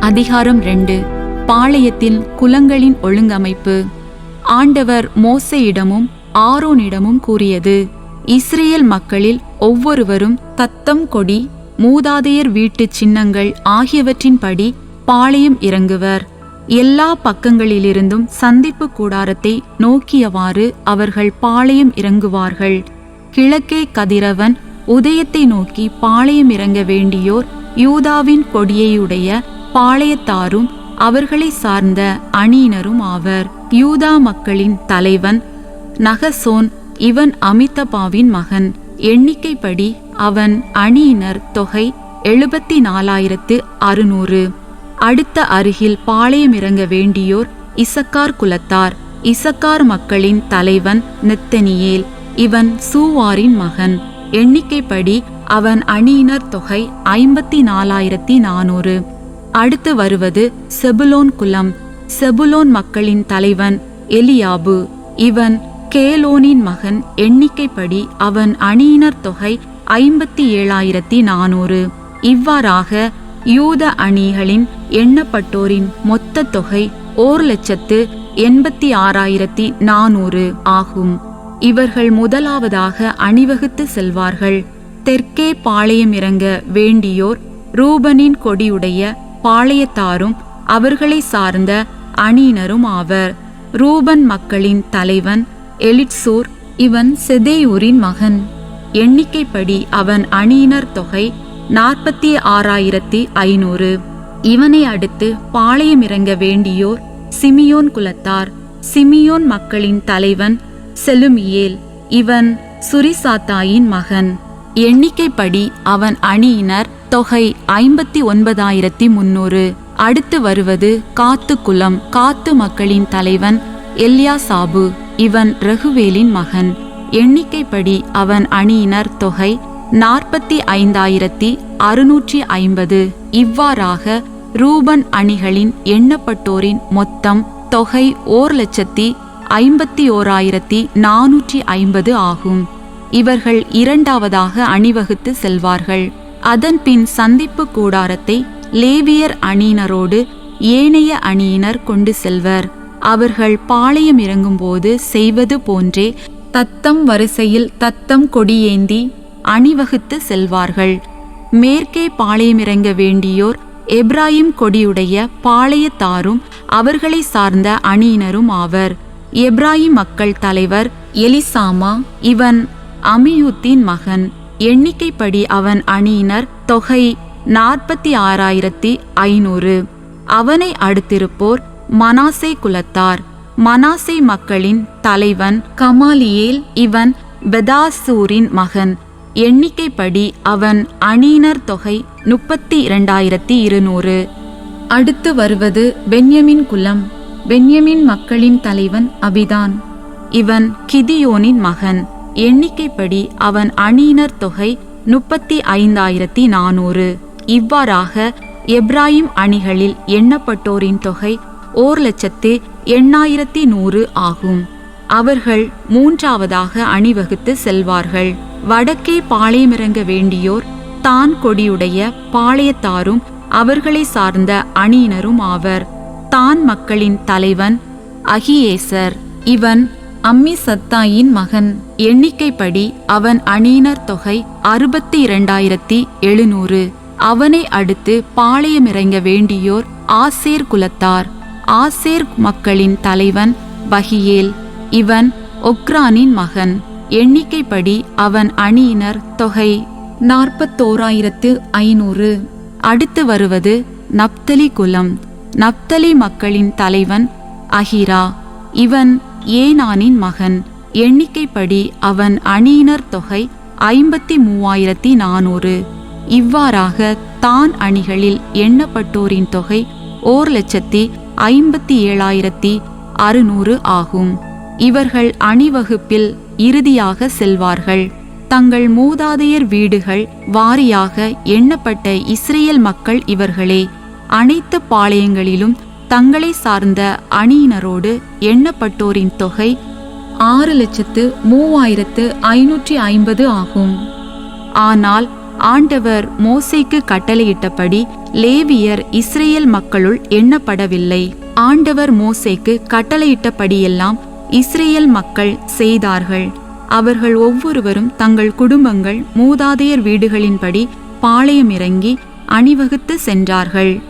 அதிகாரம் 2. பாளையத்தில் குலங்களின் ஒழுங்கமைப்பு. ஆண்டவர் மோசேயிடமும் ஆரோனிடமும் கூறியது: இஸ்ரேல் மக்களில் ஒவ்வொருவரும் தத்தம் கொடி, மூதாதையர் வீட்டு சின்னங்கள் ஆகியவற்றின்படி பாளையம் இறங்குவர். எல்லா பக்கங்களிலிருந்தும் சந்திப்பு கூடாரத்தை நோக்கியவாறு அவர்கள் பாளையம் இறங்குவார்கள். கிழக்கே கதிரவன் உதயத்தை நோக்கி பாளையம் இறங்க வேண்டியோர் யூதாவின் கொடியையுடைய பாளையத்தாரும் அவர்களை சார்ந்த அணியினரும் ஆவர். யூதா மக்களின் தலைவன் நகசோன். இவன் அமித்தபாவின் மகன். எண்ணிக்கைப்படி அவன் அணியினர் தொகை 74,600. அடுத்த அருகில் பாளையம் இறங்க வேண்டியோர் இசக்கார் குலத்தார். இசக்கார் மக்களின் தலைவன் நெத்தனியேல். இவன் சூவாரின் மகன். எண்ணிக்கைப்படி அவன் அணியினர் தொகை 54,400. அடுத்து வருவது செபுலோன் குலம். செபுலோன் மக்களின் தலைவன் எலியாபு. இவன் கேலோனின் மகன். எண்ணிக்கைப்படி அவன் அணியினர் தொகை 57,400. இவ்வாறாக யூத அணிகளின் எண்ணப்பட்டோரின் மொத்த தொகை 1,86,400 ஆகும். இவர்கள் முதலாவதாக அணிவகுத்து செல்வார்கள். தெற்கே பாளையம் இறங்க வேண்டியோர் ரூபனின் கொடியுடைய பாளையத்தாரும் அவர்களை சார்ந்த அணியினரும் ஆவர். ரூபன் மக்களின் தலைவன் எலிட்சூர். இவன் செதேயூரின் மகன். எண்ணிக்கைப்படி அவன் அணியினர் தொகை 46,500. இவனை அடுத்து பாளையம் இறங்க வேண்டியோர் சிமியோன் குலத்தார். சிமியோன் மக்களின் தலைவன் செலுமியேல். இவன் சுரிசாத்தாயின் மகன். எண்ணிக்கைப்படி அவன் அணியினர் தொகை 59,300. அடுத்து வருவது காத்து குலம். காத்து மக்களின் தலைவன் எல்யாசாபு. இவன் ரகுவேலின் மகன். எண்ணிக்கைப்படி அவன் அணியினர் தொகை 45,650. இவ்வாறாக ரூபன் அணிகளின் எண்ணப்பட்டோரின் மொத்தம் தொகை 1,51,450 ஆகும். இவர்கள் இரண்டாவதாக அணிவகுத்து செல்வார்கள். அதன்பின் சந்திப்பு கூடாரத்தை லேவியர் அணியினரோடு ஏனைய அணியினர் கொண்டு செல்வர். அவர்கள் பாளையம் இறங்கும்போது செய்வது போன்றே தத்தம் வரிசையில் தத்தம் கொடியேந்தி அணிவகுத்து செல்வார்கள். மேற்கே பாளையம் இறங்க வேண்டியோர் எப்ராயிம் கொடியுடைய பாளையத்தாரும் அவர்களை சார்ந்த அணியினரும் ஆவர். எப்ராயிம் மக்கள் தலைவர் எலிசாமா. இவன் அமியூத்தின் மகன். எண்ணிக்கைப்படி அவன் அணியினர் தொகை 46,500. அவனை அடுத்திருப்போர் மனாசே குலத்தார். மனாசே மக்களின் தலைவன் கமாலியேல். இவன் பெதாசூரின் மகன். எண்ணிக்கைப்படி அவன் அணியினர் தொகை 32,200. அடுத்து வருவது பென்யமின் குலம். பென்யமின் மக்களின் தலைவன் அபிதான். இவன் கிதியோனின் மகன். எண்ணிக்கைப்படி அவன் அணியினர் தொகை 35,400. இவ்வாறாக எப்ராயிம் அணிகளில் எண்ணப்பட்டோரின் தொகை 1,08,100 ஆகும். அவர்கள் மூன்றாவதாக அணிவகுத்து செல்வார்கள். வடக்கே பாளையமிறங்க வேண்டியோர் தான் கொடியுடைய பாளையத்தாரும் அவர்களை சார்ந்த அணியினரும் ஆவர். தான் மக்களின் தலைவன் அகியேசர். இவன் அம்மிசத்தாயின் மகன். எண்ணிக்கைப்படி அவன் அணியினர் தொகை 62,700. அவனை அடுத்து பாளையமிறங்க வேண்டியோர் ஆசேர் குலத்தார். ஆசேர் மக்களின் தலைவன் பகியேல். இவன் ஒக்ரானின் மகன். எண்ணிக்கைப்படி அவன் அணியினர் தொகை 41,500. அடுத்து வருவது நப்தலி குலம். நப்தலி மக்களின் தலைவன் அகிரா. இவன் ஏனானின் மகன். எண்ணிக்கைப்படி அவன் அணியினர் தொகை 53,400. இவ்வாறாக தான் அணிகளில் எண்ணப்பட்டோரின் தொகை 1,57,600 ஆகும். இவர்கள் அணிவகுப்பில் இறுதியாக செல்வார்கள். தங்கள் மூதாதையர் வீடுகள் வாரியாக எண்ணப்பட்ட இஸ்ரேல் மக்கள் இவர்களே. அனைத்து பாளையங்களிலும் தங்களை சார்ந்த அணியினரோடு எண்ணப்பட்டோரின் தொகை 6,03,550 ஆகும். ஆனால் ஆண்டவர் மோசேக்கு கட்டளையிட்டபடி லேவியர் இஸ்ரேல் மக்களுள் எண்ணப்படவில்லை. ஆண்டவர் மோசேக்கு கட்டளையிட்டபடியெல்லாம் இஸ்ரேல் மக்கள் செய்தார்கள். அவர்கள் ஒவ்வொருவரும் தங்கள் குடும்பங்கள் மூதாதையர் வீடுகளின்படி பாளையமிறங்கி அணிவகுத்து சென்றார்கள்.